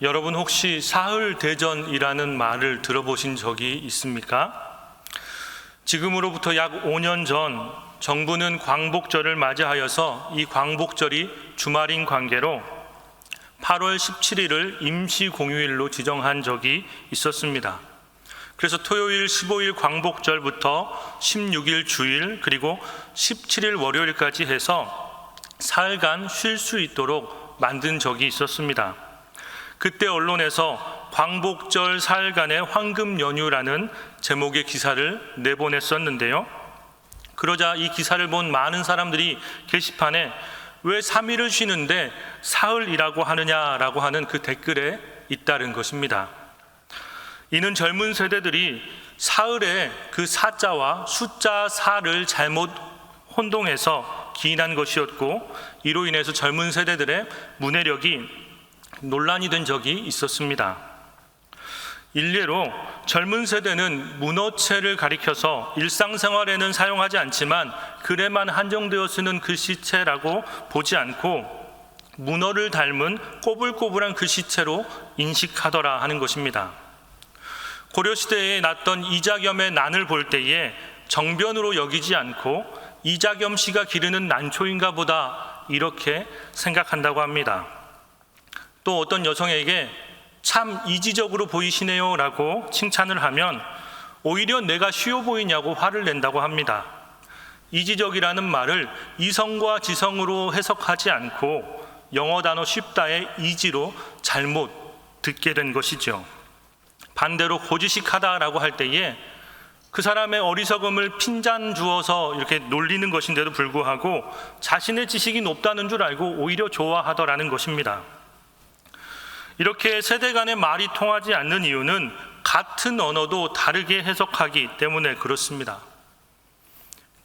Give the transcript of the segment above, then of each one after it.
여러분 혹시 사흘대전이라는 말을 들어보신 적이 있습니까? 지금으로부터 약 5년 전 정부는 광복절을 맞이하여서 이 광복절이 주말인 관계로 8월 17일을 임시 공휴일로 지정한 적이 있었습니다. 그래서 토요일 15일 광복절부터 16일 주일 그리고 17일 월요일까지 해서 사흘간 쉴 수 있도록 만든 적이 있었습니다. 그때 언론에서 광복절 사흘간의 황금 연휴라는 제목의 기사를 내보냈었는데요. 그러자 이 기사를 본 많은 사람들이 게시판에 왜 3일을 쉬는데 사흘이라고 하느냐라고 하는 그 댓글에 잇따른 것입니다. 이는 젊은 세대들이 사흘에 그 사자와 숫자 4를 잘못 혼동해서 기인한 것이었고, 이로 인해서 젊은 세대들의 문해력이 논란이 된 적이 있었습니다. 일례로 젊은 세대는 문어체를 가리켜서 일상생활에는 사용하지 않지만 글에만 한정되어 쓰는 글씨체라고 보지 않고 문어를 닮은 꼬불꼬불한 글씨체로 인식하더라 하는 것입니다. 고려시대에 났던 이자겸의 난을 볼 때에 정변으로 여기지 않고 이자겸 씨가 기르는 난초인가 보다 이렇게 생각한다고 합니다. 또 어떤 여성에게 참 이지적으로 보이시네요 라고 칭찬을 하면 오히려 내가 쉬워 보이냐고 화를 낸다고 합니다. 이지적이라는 말을 이성과 지성으로 해석하지 않고 영어 단어 쉽다의 이지로 잘못 듣게 된 것이죠. 반대로 고지식하다라고 할 때에 그 사람의 어리석음을 핀잔 주어서 이렇게 놀리는 것인데도 불구하고 자신의 지식이 높다는 줄 알고 오히려 좋아하더라는 것입니다. 이렇게 세대 간의 말이 통하지 않는 이유는 같은 언어도 다르게 해석하기 때문에 그렇습니다.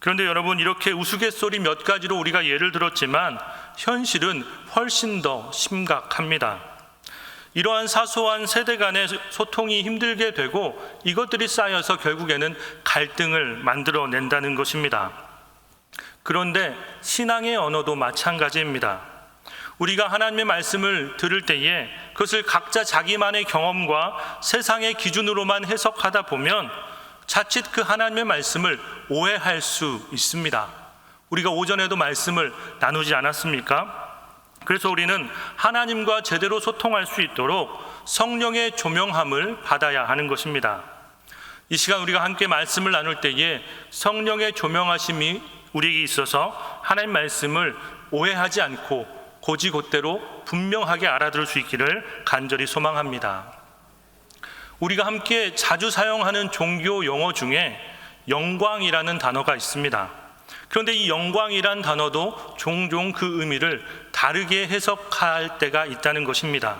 그런데 여러분, 이렇게 우스갯소리 몇 가지로 우리가 예를 들었지만 현실은 훨씬 더 심각합니다. 이러한 사소한 세대 간의 소통이 힘들게 되고 이것들이 쌓여서 결국에는 갈등을 만들어낸다는 것입니다. 그런데 신앙의 언어도 마찬가지입니다. 우리가 하나님의 말씀을 들을 때에 그것을 각자 자기만의 경험과 세상의 기준으로만 해석하다 보면 자칫 그 하나님의 말씀을 오해할 수 있습니다. 우리가 오전에도 말씀을 나누지 않았습니까? 그래서 우리는 하나님과 제대로 소통할 수 있도록 성령의 조명함을 받아야 하는 것입니다. 이 시간 우리가 함께 말씀을 나눌 때에 성령의 조명하심이 우리에게 있어서 하나님 말씀을 오해하지 않고 고지곧대로 분명하게 알아들을 수 있기를 간절히 소망합니다. 우리가 함께 자주 사용하는 종교 용어 중에 영광이라는 단어가 있습니다. 그런데 이 영광이란 단어도 종종 그 의미를 다르게 해석할 때가 있다는 것입니다.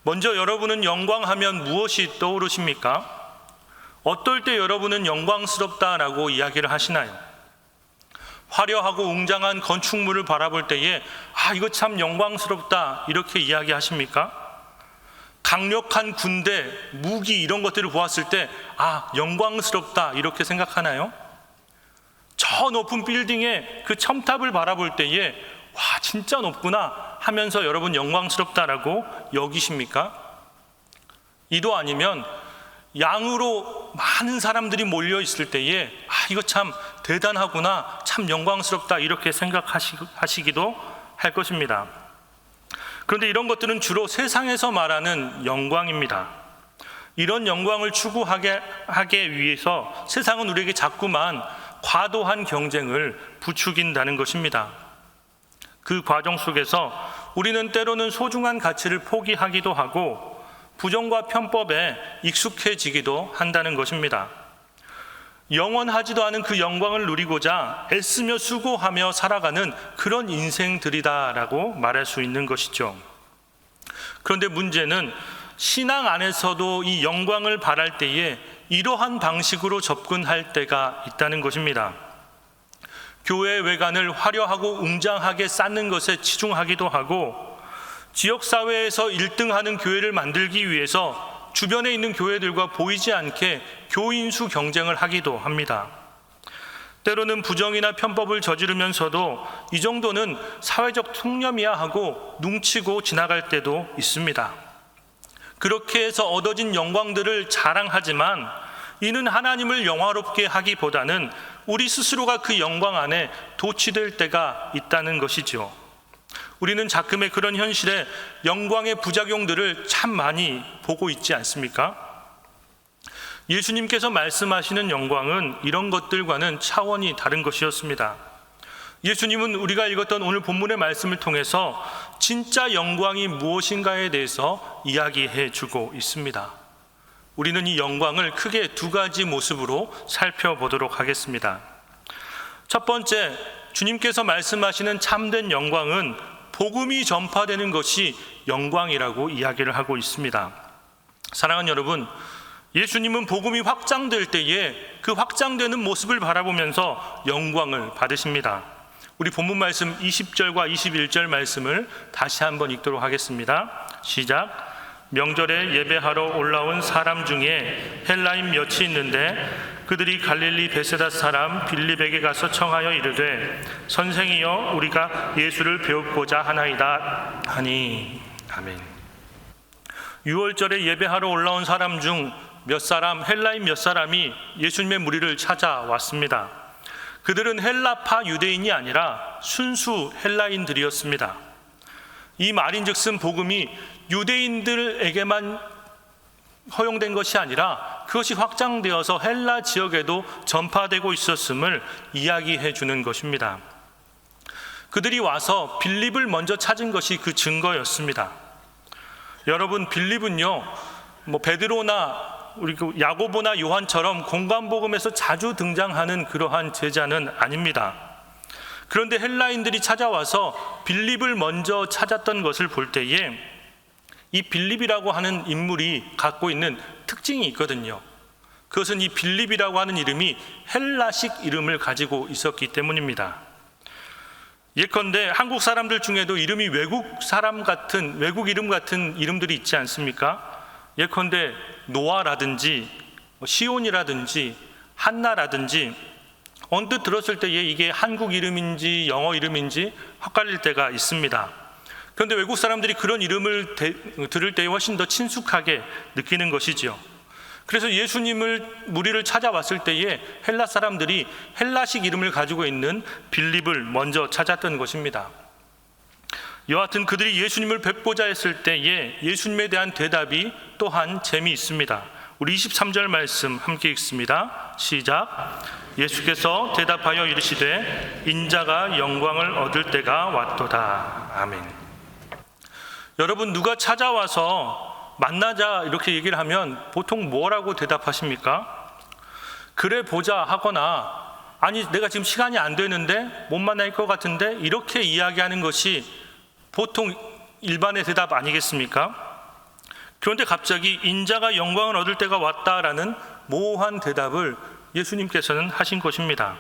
먼저 여러분은 영광하면 무엇이 떠오르십니까? 어떨 때 여러분은 영광스럽다라고 이야기를 하시나요? 화려하고 웅장한 건축물을 바라볼 때에 이거 참 영광스럽다 이렇게 이야기하십니까? 강력한 군대, 무기 이런 것들을 보았을 때 영광스럽다 이렇게 생각하나요? 저 높은 빌딩의 그 첨탑을 바라볼 때에 진짜 높구나 하면서 여러분 영광스럽다라고 여기십니까? 이도 아니면 양으로 많은 사람들이 몰려 있을 때에 이거 참 대단하구나, 참 영광스럽다 이렇게 생각하시기도 할 것입니다. 그런데 이런 것들은 주로 세상에서 말하는 영광입니다. 이런 영광을 추구하게 위해서 세상은 우리에게 자꾸만 과도한 경쟁을 부추긴다는 것입니다. 그 과정 속에서 우리는 때로는 소중한 가치를 포기하기도 하고 부정과 편법에 익숙해지기도 한다는 것입니다. 영원하지도 않은 그 영광을 누리고자 애쓰며 수고하며 살아가는 그런 인생들이다라고 말할 수 있는 것이죠. 그런데 문제는 신앙 안에서도 이 영광을 바랄 때에 이러한 방식으로 접근할 때가 있다는 것입니다. 교회 외관을 화려하고 웅장하게 쌓는 것에 치중하기도 하고 지역사회에서 1등하는 교회를 만들기 위해서 주변에 있는 교회들과 보이지 않게 교인수 경쟁을 하기도 합니다. 때로는 부정이나 편법을 저지르면서도 이 정도는 사회적 통념이야 하고 눈치고 지나갈 때도 있습니다. 그렇게 해서 얻어진 영광들을 자랑하지만 이는 하나님을 영화롭게 하기보다는 우리 스스로가 그 영광 안에 도취될 때가 있다는 것이죠. 우리는 자금의 그런 현실에 영광의 부작용들을 참 많이 보고 있지 않습니까? 예수님께서 말씀하시는 영광은 이런 것들과는 차원이 다른 것이었습니다. 예수님은 우리가 읽었던 오늘 본문의 말씀을 통해서 진짜 영광이 무엇인가에 대해서 이야기해 주고 있습니다. 우리는 이 영광을 크게 두 가지 모습으로 살펴보도록 하겠습니다. 첫 번째, 주님께서 말씀하시는 참된 영광은 복음이 전파되는 것이 영광이라고 이야기를 하고 있습니다. 사랑하는 여러분, 예수님은 복음이 확장될 때에 그 확장되는 모습을 바라보면서 영광을 받으십니다. 우리 본문 말씀 20절과 21절 말씀을 다시 한번 읽도록 하겠습니다. 시작. 명절에 예배하러 올라온 사람 중에 헬라인 몇이 있는데 그들이 갈릴리 베세다 사람 빌립에게 가서 청하여 이르되 선생이여 우리가 예수를 배우고자 하나이다 하니. 아멘. 유월절에 예배하러 올라온 사람 중 몇 사람, 헬라인 몇 사람이 예수님의 무리를 찾아왔습니다. 그들은 헬라파 유대인이 아니라 순수 헬라인들이었습니다. 이 말인즉슨 복음이 유대인들에게만 허용된 것이 아니라 그것이 확장되어서 헬라 지역에도 전파되고 있었음을 이야기해 주는 것입니다. 그들이 와서 빌립을 먼저 찾은 것이 그 증거였습니다. 여러분, 빌립은요, 베드로나 우리 야고보나 요한처럼 공관복음에서 자주 등장하는 그러한 제자는 아닙니다. 그런데 헬라인들이 찾아와서 빌립을 먼저 찾았던 것을 볼 때에 이 빌립이라고 하는 인물이 갖고 있는 특징이 있거든요. 그것은 이 빌립이라고 하는 이름이 헬라식 이름을 가지고 있었기 때문입니다. 예컨대 한국 사람들 중에도 이름이 외국 이름 같은 이름들이 있지 않습니까? 예컨대 노아라든지 시온이라든지 한나라든지 언뜻 들었을 때에 이게 한국 이름인지 영어 이름인지 헷갈릴 때가 있습니다. 그런데 외국 사람들이 그런 이름을 들을 때 훨씬 더 친숙하게 느끼는 것이죠. 그래서 예수님을 무리를 찾아왔을 때에 헬라 사람들이 헬라식 이름을 가지고 있는 빌립을 먼저 찾았던 것입니다. 여하튼 그들이 예수님을 뵙고자 했을 때에 예수님에 대한 대답이 또한 재미있습니다. 우리 23절 말씀 함께 읽습니다. 시작. 예수께서 대답하여 이르시되 인자가 영광을 얻을 때가 왔도다. 아멘. 여러분, 누가 찾아와서 만나자 이렇게 얘기를 하면 보통 뭐라고 대답하십니까? 그래 보자 하거나 아니 내가 지금 시간이 안 되는데 못 만날 것 같은데 이렇게 이야기하는 것이 보통 일반의 대답 아니겠습니까? 그런데 갑자기 인자가 영광을 얻을 때가 왔다라는 모호한 대답을 예수님께서는 하신 것입니다.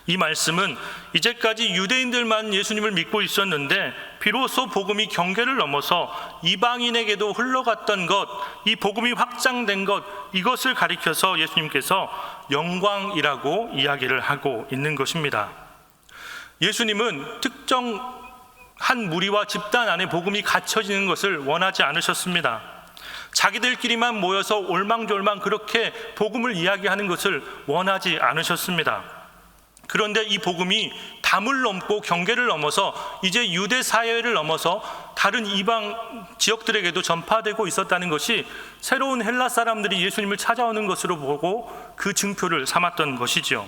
이 말씀은 이제까지 유대인들만 예수님을 믿고 있었는데 비로소 복음이 경계를 넘어서 이방인에게도 흘러갔던 것, 이 복음이 확장된 것, 이것을 가리켜서 예수님께서 영광이라고 이야기를 하고 있는 것입니다. 예수님은 특정 한 무리와 집단 안에 복음이 갇혀지는 것을 원하지 않으셨습니다. 자기들끼리만 모여서 올망졸망 그렇게 복음을 이야기하는 것을 원하지 않으셨습니다. 그런데 이 복음이 담을 넘고 경계를 넘어서 이제 유대 사회를 넘어서 다른 이방 지역들에게도 전파되고 있었다는 것이 새로운 헬라 사람들이 예수님을 찾아오는 것으로 보고 그 증표를 삼았던 것이죠.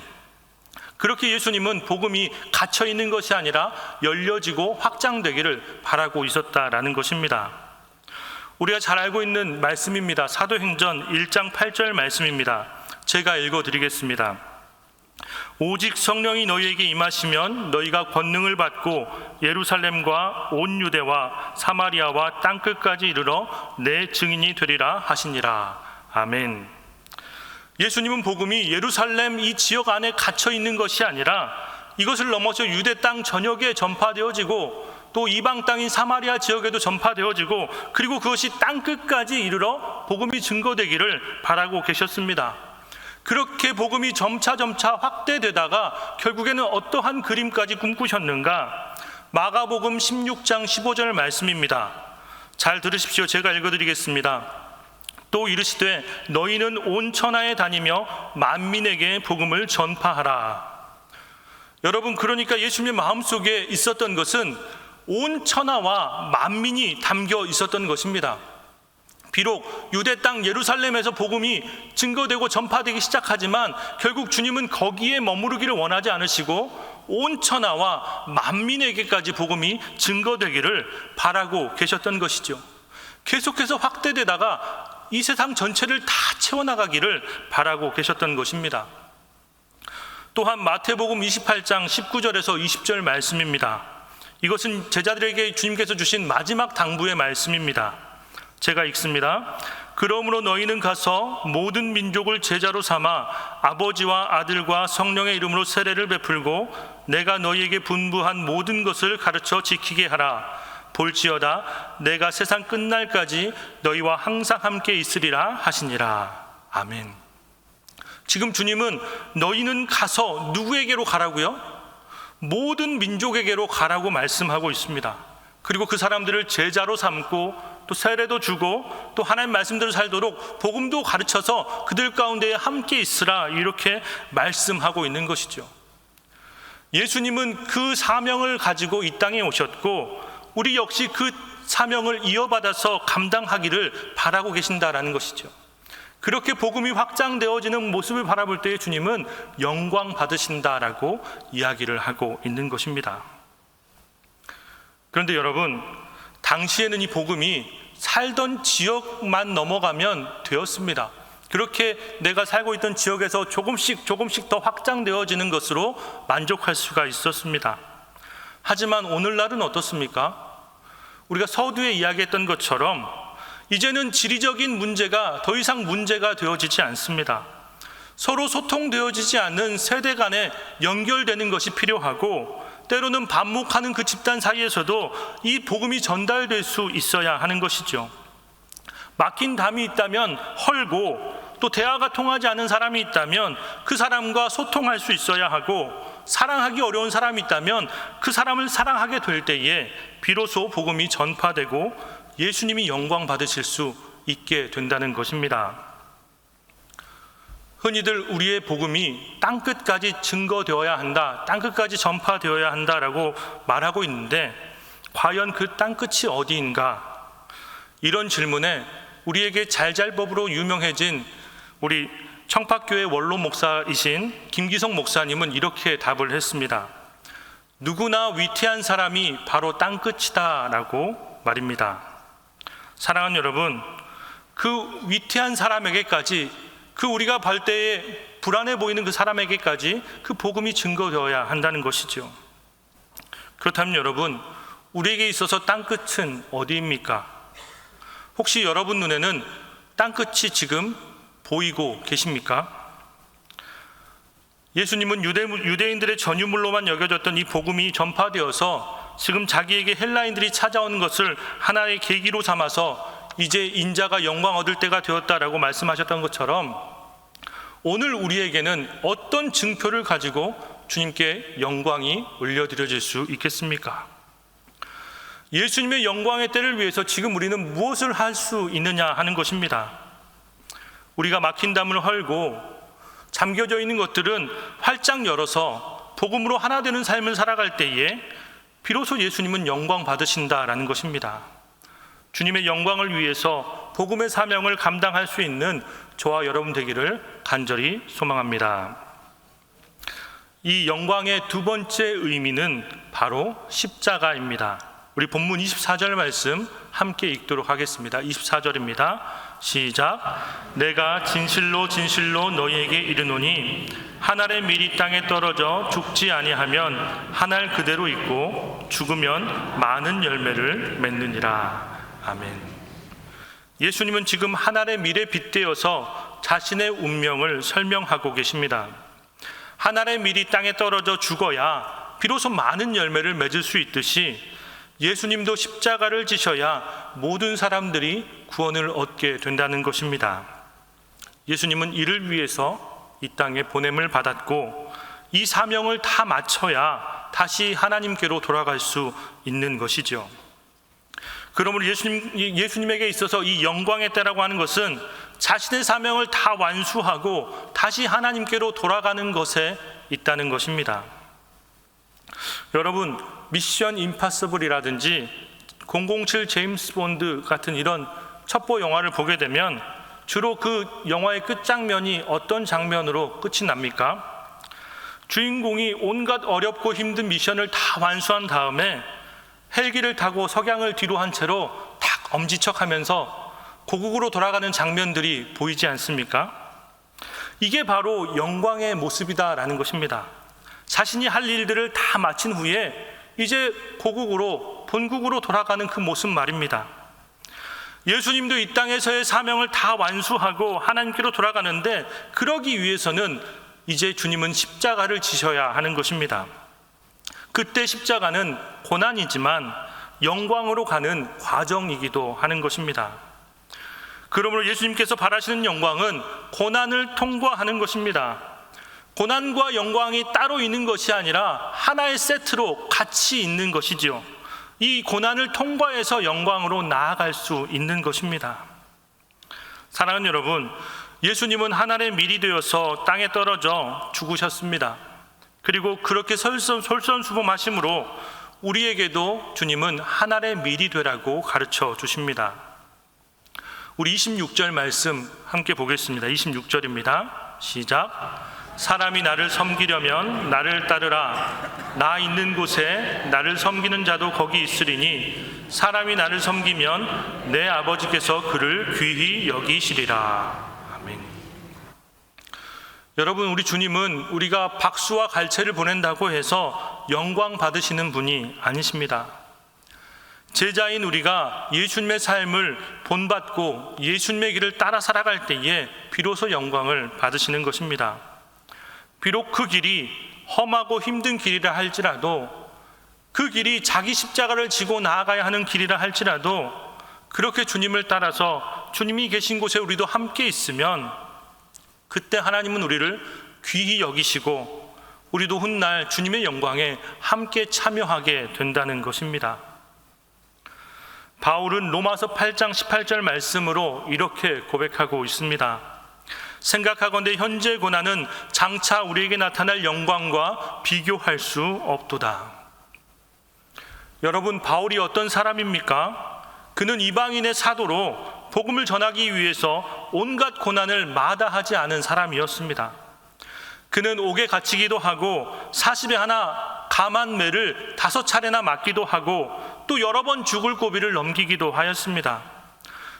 그렇게 예수님은 복음이 갇혀 있는 것이 아니라 열려지고 확장되기를 바라고 있었다라는 것입니다. 우리가 잘 알고 있는 말씀입니다. 사도행전 1장 8절 말씀입니다. 제가 읽어드리겠습니다. 오직 성령이 너희에게 임하시면 너희가 권능을 받고 예루살렘과 온 유대와 사마리아와 땅끝까지 이르러 내 증인이 되리라 하시니라. 아멘. 예수님은 복음이 예루살렘 이 지역 안에 갇혀 있는 것이 아니라 이것을 넘어서 유대 땅 전역에 전파되어지고 또 이방 땅인 사마리아 지역에도 전파되어지고 그리고 그것이 땅끝까지 이르러 복음이 증거되기를 바라고 계셨습니다. 그렇게 복음이 점차 확대되다가 결국에는 어떠한 그림까지 꿈꾸셨는가? 마가복음 16장 15절 말씀입니다. 잘 들으십시오. 제가 읽어드리겠습니다. 또 이르시되 너희는 온 천하에 다니며 만민에게 복음을 전파하라. 여러분, 그러니까 예수님의 마음속에 있었던 것은 온 천하와 만민이 담겨 있었던 것입니다. 비록 유대 땅 예루살렘에서 복음이 증거되고 전파되기 시작하지만 결국 주님은 거기에 머무르기를 원하지 않으시고 온 천하와 만민에게까지 복음이 증거되기를 바라고 계셨던 것이죠. 계속해서 확대되다가 이 세상 전체를 다 채워나가기를 바라고 계셨던 것입니다. 또한 마태복음 28장 19절에서 20절 말씀입니다. 이것은 제자들에게 주님께서 주신 마지막 당부의 말씀입니다. 제가 읽습니다. 그러므로 너희는 가서 모든 민족을 제자로 삼아 아버지와 아들과 성령의 이름으로 세례를 베풀고 내가 너희에게 분부한 모든 것을 가르쳐 지키게 하라. 볼지어다 내가 세상 끝날까지 너희와 항상 함께 있으리라 하시니라. 아멘. 지금 주님은 너희는 가서 누구에게로 가라고요? 모든 민족에게로 가라고 말씀하고 있습니다. 그리고 그 사람들을 제자로 삼고 또 세례도 주고 또 하나님 말씀대로 살도록 복음도 가르쳐서 그들 가운데 함께 있으라, 이렇게 말씀하고 있는 것이죠. 예수님은 그 사명을 가지고 이 땅에 오셨고 우리 역시 그 사명을 이어받아서 감당하기를 바라고 계신다라는 것이죠. 그렇게 복음이 확장되어지는 모습을 바라볼 때 주님은 영광 받으신다라고 이야기를 하고 있는 것입니다. 그런데 여러분, 당시에는 이 복음이 살던 지역만 넘어가면 되었습니다. 그렇게 내가 살고 있던 지역에서 조금씩 더 확장되어지는 것으로 만족할 수가 있었습니다. 하지만 오늘날은 어떻습니까? 우리가 서두에 이야기했던 것처럼 이제는 지리적인 문제가 더 이상 문제가 되어지지 않습니다. 서로 소통되어지지 않는 세대 간에 연결되는 것이 필요하고 때로는 반목하는 그 집단 사이에서도 이 복음이 전달될 수 있어야 하는 것이죠. 막힌 담이 있다면 헐고 또 대화가 통하지 않은 사람이 있다면 그 사람과 소통할 수 있어야 하고 사랑하기 어려운 사람이 있다면 그 사람을 사랑하게 될 때에 비로소 복음이 전파되고 예수님이 영광 받으실 수 있게 된다는 것입니다. 흔히들 우리의 복음이 땅끝까지 증거되어야 한다, 땅끝까지 전파되어야 한다라고 말하고 있는데 과연 그 땅끝이 어디인가? 이런 질문에 우리에게 잘잘법으로 유명해진 우리 청파교회 원로 목사이신 김기성 목사님은 이렇게 답을 했습니다. 누구나 위태한 사람이 바로 땅끝이다라고 말입니다. 사랑하는 여러분, 그 위태한 사람에게까지, 그 우리가 볼 때에 불안해 보이는 그 사람에게까지 그 복음이 증거되어야 한다는 것이죠. 그렇다면 여러분, 우리에게 있어서 땅끝은 어디입니까? 혹시 여러분 눈에는 땅끝이 지금 보이고 계십니까? 예수님은 유대인들의 전유물로만 여겨졌던 이 복음이 전파되어서 지금 자기에게 헬라인들이 찾아오는 것을 하나의 계기로 삼아서 이제 인자가 영광 얻을 때가 되었다라고 말씀하셨던 것처럼 오늘 우리에게는 어떤 증표를 가지고 주님께 영광이 올려드려질 수 있겠습니까? 예수님의 영광의 때를 위해서 지금 우리는 무엇을 할 수 있느냐 하는 것입니다. 우리가 막힌 담을 헐고 잠겨져 있는 것들은 활짝 열어서 복음으로 하나 되는 삶을 살아갈 때에 비로소 예수님은 영광 받으신다라는 것입니다. 주님의 영광을 위해서 복음의 사명을 감당할 수 있는 저와 여러분 되기를 간절히 소망합니다. 이 영광의 두 번째 의미는 바로 십자가입니다. 우리 본문 24절 말씀 함께 읽도록 하겠습니다. 24절입니다. 시작. 내가 진실로 진실로 너희에게 이르노니 한 알의 밀이 땅에 떨어져 죽지 아니하면 한 알 그대로 있고 죽으면 많은 열매를 맺느니라. 아멘. 예수님은 지금 한 알의 밀에 빗대어서 자신의 운명을 설명하고 계십니다. 한 알의 밀이 땅에 떨어져 죽어야 비로소 많은 열매를 맺을 수 있듯이 예수님도 십자가를 지셔야 모든 사람들이 구원을 얻게 된다는 것입니다. 예수님은 이를 위해서 이 땅에 보냄을 받았고 이 사명을 다 마쳐야 다시 하나님께로 돌아갈 수 있는 것이죠. 그러므로 예수님에게 있어서 이 영광의 때라고 하는 것은 자신의 사명을 다 완수하고 다시 하나님께로 돌아가는 것에 있다는 것입니다. 여러분, 미션 임파서블이라든지 007 제임스 본드 같은 이런 첩보 영화를 보게 되면 주로 그 영화의 끝장면이 어떤 장면으로 끝이 납니까? 주인공이 온갖 어렵고 힘든 미션을 다 완수한 다음에 헬기를 타고 석양을 뒤로 한 채로 탁 엄지척하면서 고국으로 돌아가는 장면들이 보이지 않습니까? 이게 바로 영광의 모습이다라는 것입니다. 자신이 할 일들을 다 마친 후에 이제 고국으로, 본국으로 돌아가는 그 모습 말입니다. 예수님도 이 땅에서의 사명을 다 완수하고 하나님께로 돌아가는데, 그러기 위해서는 이제 주님은 십자가를 지셔야 하는 것입니다. 그때 십자가는 고난이지만 영광으로 가는 과정이기도 하는 것입니다. 그러므로 예수님께서 바라시는 영광은 고난을 통과하는 것입니다. 고난과 영광이 따로 있는 것이 아니라 하나의 세트로 같이 있는 것이지요. 이 고난을 통과해서 영광으로 나아갈 수 있는 것입니다. 사랑하는 여러분, 예수님은 하늘의 밀이 되어서 땅에 떨어져 죽으셨습니다. 그리고 그렇게 솔선수범하심으로 우리에게도 주님은 하늘의 밀이 되라고 가르쳐 주십니다. 우리 26절 말씀 함께 보겠습니다. 26절입니다. 시작. 사람이 나를 섬기려면 나를 따르라. 나 있는 곳에 나를 섬기는 자도 거기 있으리니 사람이 나를 섬기면 내 아버지께서 그를 귀히 여기시리라. 아멘. 여러분, 우리 주님은 우리가 박수와 갈채를 보낸다고 해서 영광 받으시는 분이 아니십니다. 제자인 우리가 예수님의 삶을 본받고 예수님의 길을 따라 살아갈 때에 비로소 영광을 받으시는 것입니다. 비록 그 길이 험하고 힘든 길이라 할지라도, 그 길이 자기 십자가를 지고 나아가야 하는 길이라 할지라도, 그렇게 주님을 따라서 주님이 계신 곳에 우리도 함께 있으면 그때 하나님은 우리를 귀히 여기시고 우리도 훗날 주님의 영광에 함께 참여하게 된다는 것입니다. 바울은 로마서 8장 18절 말씀으로 이렇게 고백하고 있습니다. 생각하건대 현재 고난은 장차 우리에게 나타날 영광과 비교할 수 없도다. 여러분, 바울이 어떤 사람입니까? 그는 이방인의 사도로 복음을 전하기 위해서 온갖 고난을 마다하지 않은 사람이었습니다. 그는 옥에 갇히기도 하고 40에 하나 감한 매를 5차례나 맞기도 하고 또 여러 번 죽을 고비를 넘기기도 하였습니다.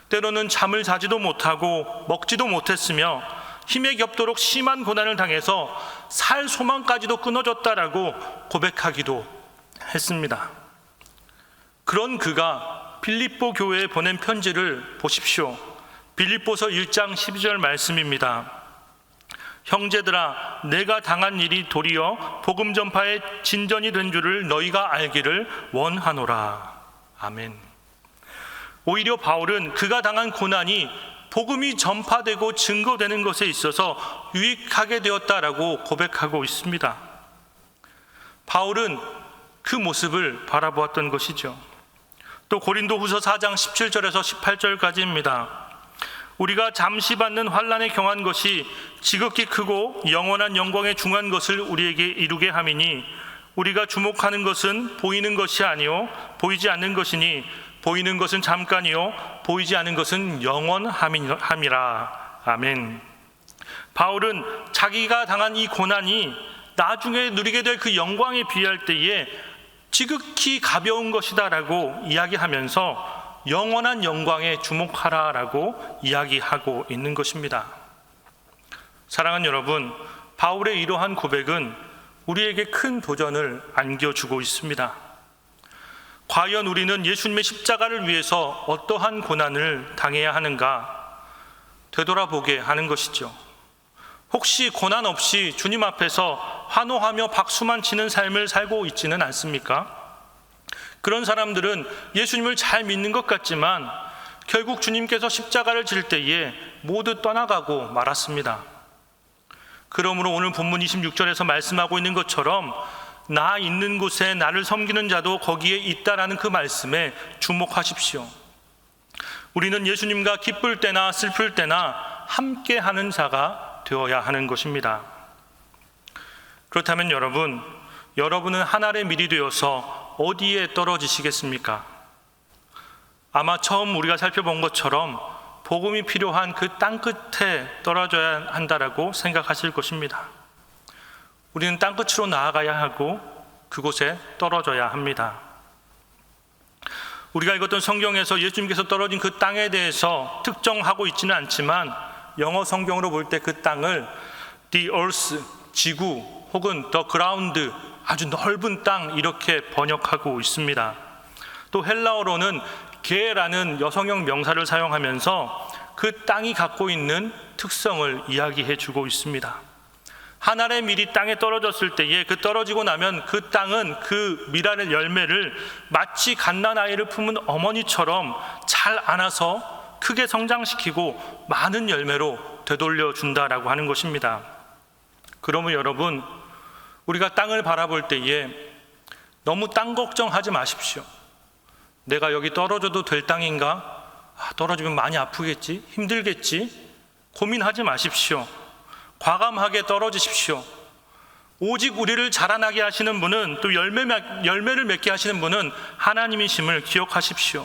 때로는 잠을 자지도 못하고 먹지도 못했으며 힘에 겹도록 심한 고난을 당해서 살 소망까지도 끊어졌다라고 고백하기도 했습니다. 그런 그가 빌립보 교회에 보낸 편지를 보십시오. 빌립보서 1장 12절 말씀입니다. 형제들아, 내가 당한 일이 도리어 복음 전파의 진전이 된 줄을 너희가 알기를 원하노라. 아멘. 오히려 바울은 그가 당한 고난이 복음이 전파되고 증거되는 것에 있어서 유익하게 되었다라고 고백하고 있습니다. 바울은 그 모습을 바라보았던 것이죠. 또 고린도후서 4장 17절에서 18절까지입니다. 우리가 잠시 받는 환난에 경한 것이 지극히 크고 영원한 영광에 중한 것을 우리에게 이루게 함이니 우리가 주목하는 것은 보이는 것이 아니요 보이지 않는 것이니 보이는 것은 잠깐이요 보이지 않는 것은 영원함이라. 아멘. 바울은 자기가 당한 이 고난이 나중에 누리게 될 그 영광에 비할 때에 지극히 가벼운 것이다라고 이야기하면서 영원한 영광에 주목하라라고 이야기하고 있는 것입니다. 사랑하는 여러분, 바울의 이러한 고백은 우리에게 큰 도전을 안겨주고 있습니다. 과연 우리는 예수님의 십자가를 위해서 어떠한 고난을 당해야 하는가 되돌아보게 하는 것이죠. 혹시 고난 없이 주님 앞에서 환호하며 박수만 치는 삶을 살고 있지는 않습니까? 그런 사람들은 예수님을 잘 믿는 것 같지만 결국 주님께서 십자가를 질 때에 모두 떠나가고 말았습니다. 그러므로 오늘 본문 26절에서 말씀하고 있는 것처럼 나 있는 곳에 나를 섬기는 자도 거기에 있다라는 그 말씀에 주목하십시오. 우리는 예수님과 기쁠 때나 슬플 때나 함께 하는 자가 되어야 하는 것입니다. 그렇다면 여러분은 한 알의 밀이 되어서 어디에 떨어지시겠습니까? 아마 처음 우리가 살펴본 것처럼 복음이 필요한 그 땅끝에 떨어져야 한다라고 생각하실 것입니다. 우리는 땅끝으로 나아가야 하고 그곳에 떨어져야 합니다. 우리가 읽었던 성경에서 예수님께서 떨어진 그 땅에 대해서 특정하고 있지는 않지만 영어 성경으로 볼 때 그 땅을 the earth, 지구 혹은 the ground, 아주 넓은 땅 이렇게 번역하고 있습니다. 또 헬라어로는 게라는 여성형 명사를 사용하면서 그 땅이 갖고 있는 특성을 이야기해 주고 있습니다. 한 알의 밀이 땅에 떨어졌을 때에 그 떨어지고 나면 그 땅은 그 밀알의 열매를 마치 갓난아이를 품은 어머니처럼 잘 안아서 크게 성장시키고 많은 열매로 되돌려 준다라고 하는 것입니다. 그러면 여러분, 우리가 땅을 바라볼 때에 너무 땅 걱정하지 마십시오. 내가 여기 떨어져도 될 땅인가? 떨어지면 많이 아프겠지? 힘들겠지? 고민하지 마십시오. 과감하게 떨어지십시오. 오직 우리를 자라나게 하시는 분은, 또 열매를 맺게 하시는 분은 하나님이심을 기억하십시오.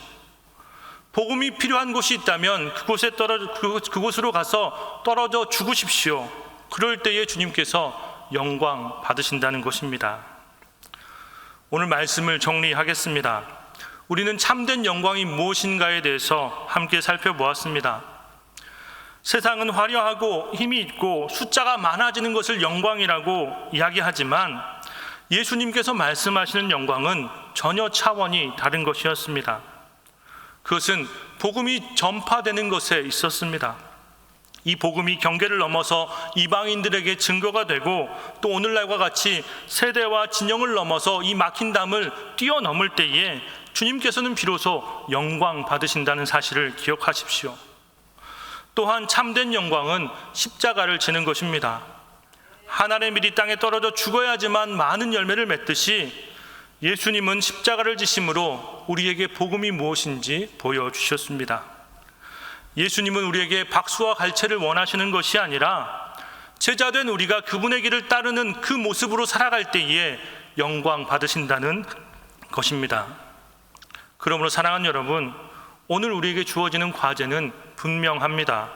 복음이 필요한 곳이 있다면 그곳으로 가서 떨어져 죽으십시오. 그럴 때에 주님께서 영광 받으신다는 것입니다. 오늘 말씀을 정리하겠습니다. 우리는 참된 영광이 무엇인가에 대해서 함께 살펴보았습니다. 세상은 화려하고 힘이 있고 숫자가 많아지는 것을 영광이라고 이야기하지만 예수님께서 말씀하시는 영광은 전혀 차원이 다른 것이었습니다. 그것은 복음이 전파되는 것에 있었습니다. 이 복음이 경계를 넘어서 이방인들에게 증거가 되고 또 오늘날과 같이 세대와 진영을 넘어서 이 막힌 담을 뛰어넘을 때에 주님께서는 비로소 영광 받으신다는 사실을 기억하십시오. 또한 참된 영광은 십자가를 지는 것입니다. 한 알의 밀이 땅에 떨어져 죽어야지만 많은 열매를 맺듯이 예수님은 십자가를 지심으로 우리에게 복음이 무엇인지 보여주셨습니다. 예수님은 우리에게 박수와 갈채를 원하시는 것이 아니라 제자된 우리가 그분의 길을 따르는 그 모습으로 살아갈 때에 영광 받으신다는 것입니다. 그러므로 사랑하는 여러분, 오늘 우리에게 주어지는 과제는 분명합니다.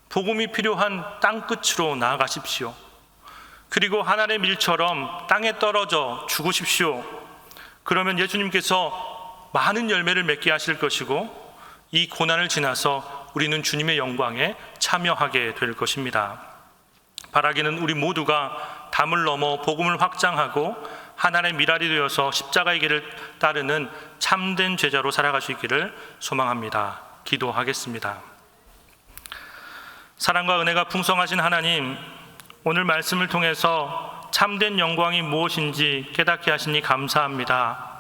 복음이 필요한 땅끝으로 나아가십시오. 그리고 한 알의 밀처럼 땅에 떨어져 죽으십시오. 그러면 예수님께서 많은 열매를 맺게 하실 것이고 이 고난을 지나서 우리는 주님의 영광에 참여하게 될 것입니다. 바라기는 우리 모두가 담을 넘어 복음을 확장하고 하나님의 밀알이 되어서 십자가의 길을 따르는 참된 제자로 살아갈 수 있기를 소망합니다. 기도하겠습니다. 사랑과 은혜가 풍성하신 하나님, 오늘 말씀을 통해서 참된 영광이 무엇인지 깨닫게 하시니 감사합니다.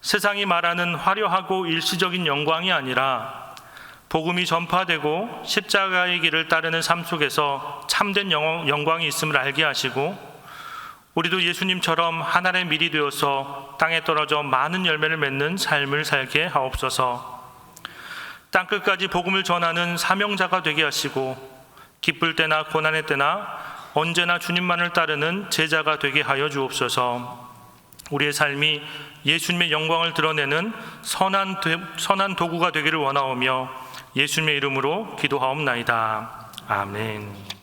세상이 말하는 화려하고 일시적인 영광이 아니라 복음이 전파되고 십자가의 길을 따르는 삶 속에서 참된 영광이 있음을 알게 하시고 우리도 예수님처럼 하나의 밀이 되어서 땅에 떨어져 많은 열매를 맺는 삶을 살게 하옵소서. 땅끝까지 복음을 전하는 사명자가 되게 하시고 기쁠 때나 고난의 때나 언제나 주님만을 따르는 제자가 되게 하여 주옵소서. 우리의 삶이 예수님의 영광을 드러내는 선한 도구가 되기를 원하오며 예수님의 이름으로 기도하옵나이다. 아멘.